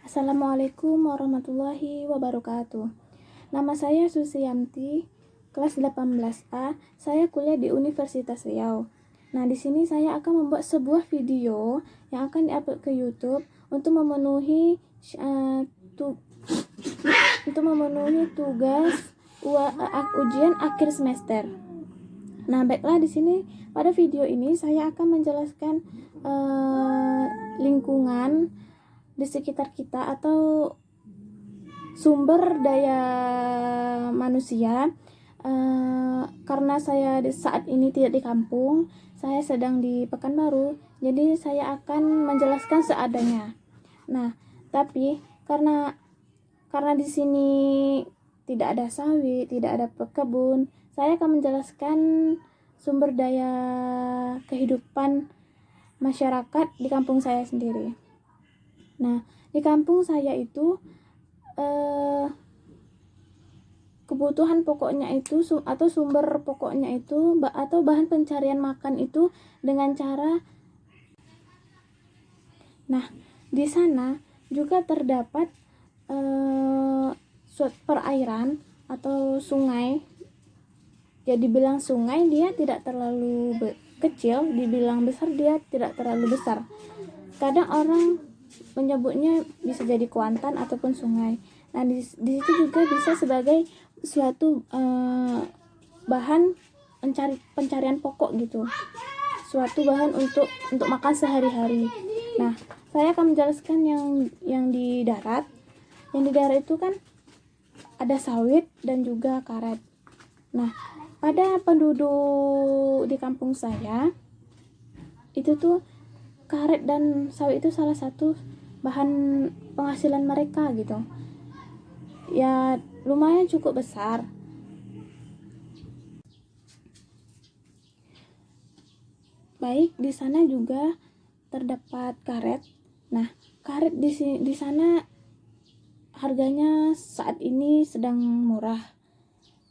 Assalamualaikum warahmatullahi wabarakatuh. Nama saya Susiyanti, kelas 18A. Saya kuliah di Universitas Riau. Nah, di sini saya akan membuat sebuah video yang akan diupload ke YouTube untuk memenuhi tugas ujian akhir semester. Nah, baiklah, di sini pada video ini saya akan menjelaskan lingkungan di sekitar kita atau sumber daya manusia. Karena saya saat ini tidak di kampung, saya sedang di Pekanbaru, jadi saya akan menjelaskan seadanya. Nah, tapi karena di sini tidak ada sawit, tidak ada kebun, saya akan menjelaskan sumber daya kehidupan masyarakat di kampung saya sendiri. Nah, di kampung saya itu kebutuhan pokoknya itu atau sumber pokoknya itu atau bahan pencarian makan itu dengan cara. Nah, di sana juga terdapat perairan atau sungai. Jadi dibilang sungai dia tidak terlalu kecil, dibilang besar dia tidak terlalu besar. Kadang orang menyebutnya bisa jadi kuantan ataupun sungai. Nah, di situ juga bisa sebagai suatu bahan pencarian pokok gitu, suatu bahan untuk makan sehari-hari. Nah, saya akan menjelaskan yang di darat. Yang di darat itu kan ada sawit dan juga karet. Nah, pada penduduk di kampung saya itu tuh karet dan sawit itu salah satu bahan penghasilan mereka gitu. Ya, lumayan cukup besar. Baik, di sana juga terdapat karet. Nah, karet di sana harganya saat ini sedang murah,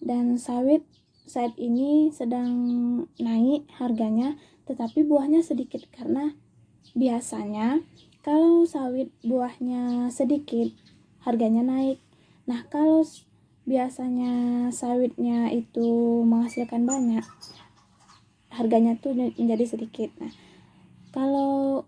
dan sawit saat ini sedang naik harganya, tetapi buahnya sedikit karena biasanya kalau sawit buahnya sedikit harganya naik. Nah, kalau biasanya sawitnya itu menghasilkan banyak, harganya tuh menjadi sedikit. Nah, kalau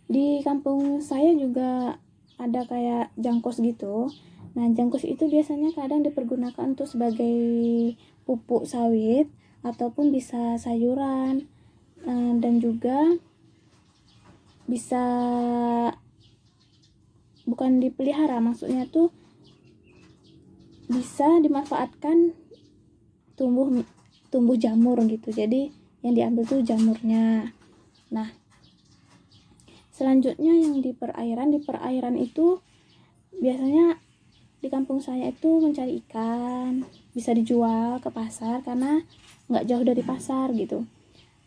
di kampung saya juga ada kayak jangkos gitu. Nah, jangkos itu biasanya kadang dipergunakan untuk sebagai pupuk sawit ataupun bisa sayuran, dan juga bisa bukan dipelihara, maksudnya tuh bisa dimanfaatkan tumbuh jamur gitu. Jadi yang diambil tuh jamurnya. Nah, selanjutnya yang di perairan itu biasanya di kampung saya itu mencari ikan, bisa dijual ke pasar karena nggak jauh dari pasar gitu.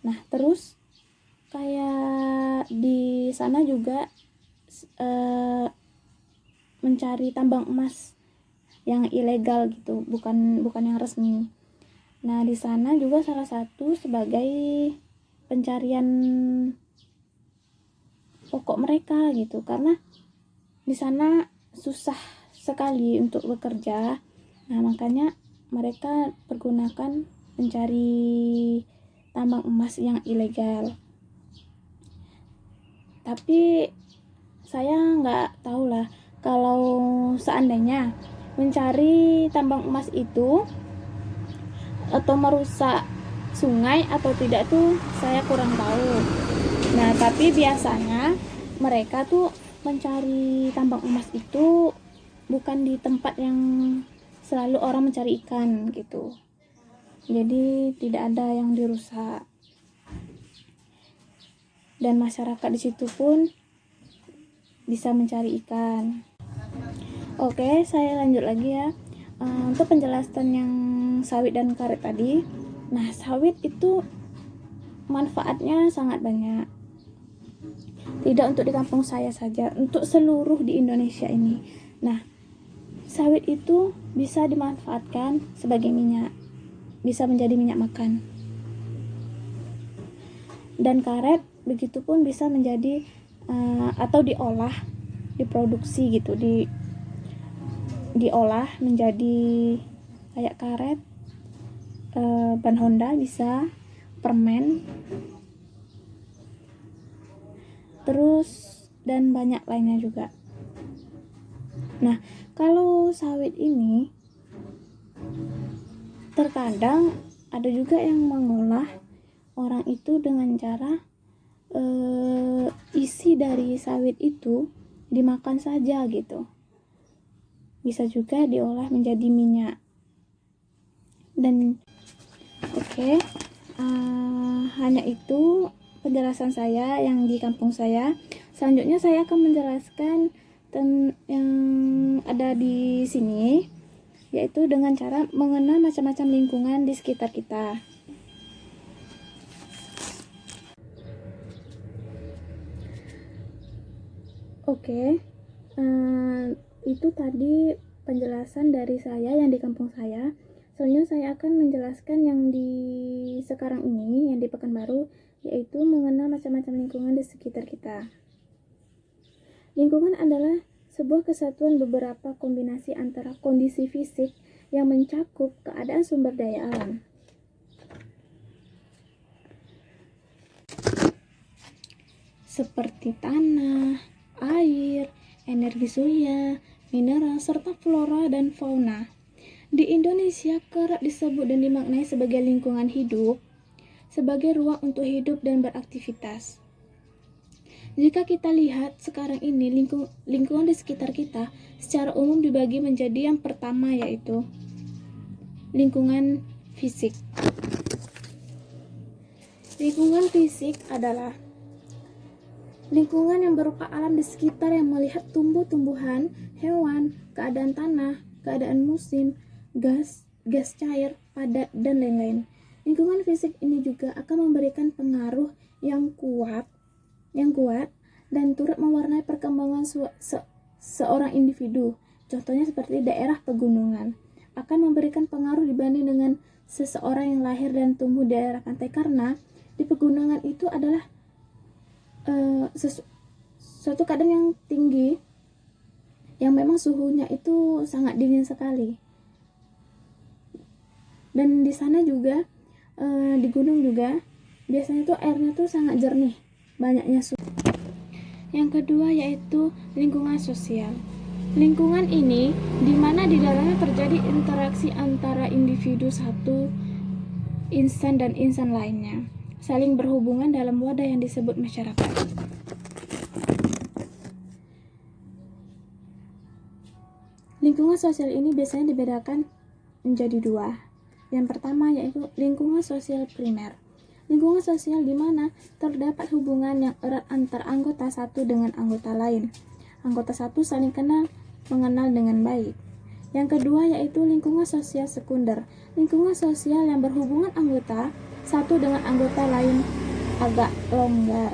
Nah, terus kayak di sana juga mencari tambang emas yang ilegal gitu, bukan yang resmi. Nah, di sana juga salah satu sebagai pencarian pokok mereka gitu, karena di sana susah sekali untuk bekerja. Nah, makanya mereka pergunakan mencari tambang emas yang ilegal. Tapi saya nggak tahu lah kalau seandainya mencari tambang emas itu atau merusak sungai atau tidak tuh saya kurang tahu. Nah, tapi biasanya mereka tuh mencari tambang emas itu bukan di tempat yang selalu orang mencari ikan gitu. Jadi tidak ada yang dirusak. Dan masyarakat di situ pun bisa mencari ikan. Oke, saya lanjut lagi ya. Untuk penjelasan yang sawit dan karet tadi. Nah, sawit itu manfaatnya sangat banyak. Tidak untuk di kampung saya saja, untuk seluruh di Indonesia ini. Nah, sawit itu bisa dimanfaatkan sebagai minyak, bisa menjadi minyak makan. Dan karet begitupun bisa menjadi atau diolah diproduksi gitu, diolah menjadi kayak karet, ban Honda bisa, permen, terus dan banyak lainnya juga. Nah, kalau sawit ini terkadang ada juga yang mengolah orang itu dengan cara isi dari sawit itu dimakan saja gitu. Bisa juga diolah menjadi minyak. Dan hanya itu penjelasan saya yang di kampung saya. Selanjutnya saya akan menjelaskan yang ada di sini, yaitu dengan cara mengenal macam-macam lingkungan di sekitar kita. Itu tadi penjelasan dari saya yang di kampung saya. Selanjutnya saya akan menjelaskan yang di sekarang ini, yang di Pekanbaru, yaitu mengenal macam-macam lingkungan di sekitar kita. Lingkungan adalah sebuah kesatuan beberapa kombinasi antara kondisi fisik yang mencakup keadaan sumber daya alam. Seperti tanah, air, energi surya, mineral, serta flora dan fauna. Di Indonesia kerap disebut dan dimaknai sebagai lingkungan hidup, sebagai ruang untuk hidup dan beraktivitas. Jika kita lihat sekarang ini, lingkungan di sekitar kita secara umum dibagi menjadi yang pertama, yaitu lingkungan fisik. Lingkungan fisik adalah lingkungan yang berupa alam di sekitar yang melihat tumbuh-tumbuhan, hewan, keadaan tanah, keadaan musim, gas cair, padat, dan lain-lain. Lingkungan fisik ini juga akan memberikan pengaruh yang kuat dan turut mewarnai perkembangan seorang individu. Contohnya seperti daerah pegunungan akan memberikan pengaruh dibanding dengan seseorang yang lahir dan tumbuh di daerah pantai, karena di pegunungan itu adalah suatu keadaan yang tinggi, yang memang suhunya itu sangat dingin sekali. Dan di sana juga di gunung juga biasanya tuh airnya tuh sangat jernih, banyaknya suhu. Yang kedua yaitu lingkungan sosial. Lingkungan ini dimana di dalamnya terjadi interaksi antara individu satu insan dan insan lainnya, saling berhubungan dalam wadah yang disebut masyarakat. Lingkungan sosial ini biasanya dibedakan menjadi dua. Yang pertama yaitu lingkungan sosial primer. Lingkungan sosial di mana terdapat hubungan yang erat antar anggota satu dengan anggota lain. Anggota satu saling mengenal dengan baik. Yang kedua yaitu lingkungan sosial sekunder. Lingkungan sosial yang berhubungan anggota satu dengan anggota lain agak longgar.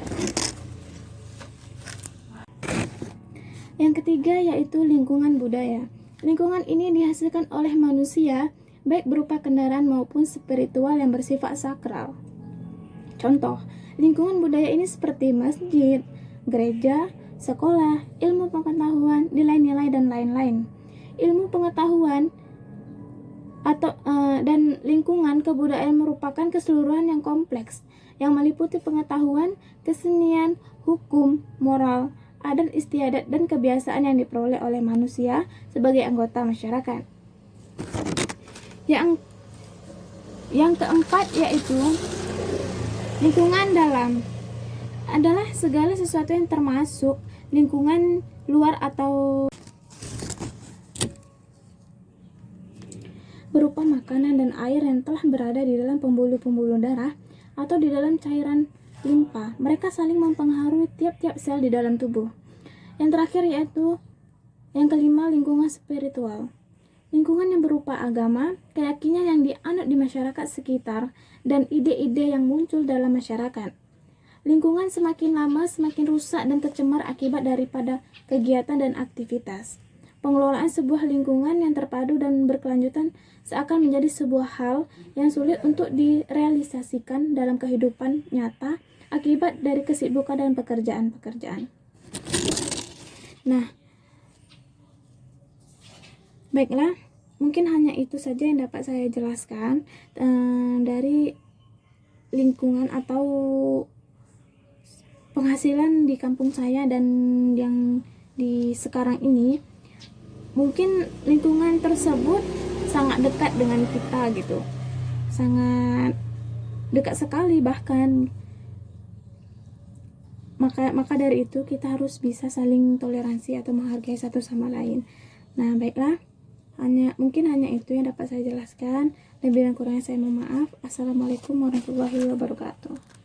Yang ketiga yaitu lingkungan budaya. Lingkungan ini dihasilkan oleh manusia, baik berupa kendaraan maupun spiritual yang bersifat sakral. Contoh, lingkungan budaya ini seperti masjid, gereja, sekolah, ilmu pengetahuan, nilai-nilai, dan lain-lain. Ilmu pengetahuan dan lingkungan kebudayaan merupakan keseluruhan yang kompleks, yang meliputi pengetahuan, kesenian, hukum, moral, adat istiadat, dan kebiasaan yang diperoleh oleh manusia sebagai anggota masyarakat. Yang keempat yaitu lingkungan dalam. Adalah segala sesuatu yang termasuk lingkungan luar atau berupa makanan dan air yang telah berada di dalam pembuluh-pembuluh darah atau di dalam cairan limpa. Mereka saling mempengaruhi tiap-tiap sel di dalam tubuh. Yang terakhir yaitu yang kelima, lingkungan spiritual. Lingkungan yang berupa agama, keyakinan yang dianut di masyarakat sekitar, dan ide-ide yang muncul dalam masyarakat. Lingkungan semakin lama semakin rusak dan tercemar akibat daripada kegiatan dan aktivitas. Pengelolaan sebuah lingkungan yang terpadu dan berkelanjutan seakan menjadi sebuah hal yang sulit untuk direalisasikan dalam kehidupan nyata akibat dari kesibukan dan pekerjaan-pekerjaan. Nah, Baiklah, mungkin hanya itu saja yang dapat saya jelaskan dari lingkungan atau penghasilan di kampung saya dan yang di sekarang ini. Mungkin lingkungan tersebut sangat dekat dengan kita gitu, sangat dekat sekali bahkan. Maka dari itu kita harus bisa saling toleransi atau menghargai satu sama lain. Nah, baiklah, mungkin hanya itu yang dapat saya jelaskan. Lebih dan kurangnya saya mohon maaf. Assalamualaikum warahmatullahi wabarakatuh.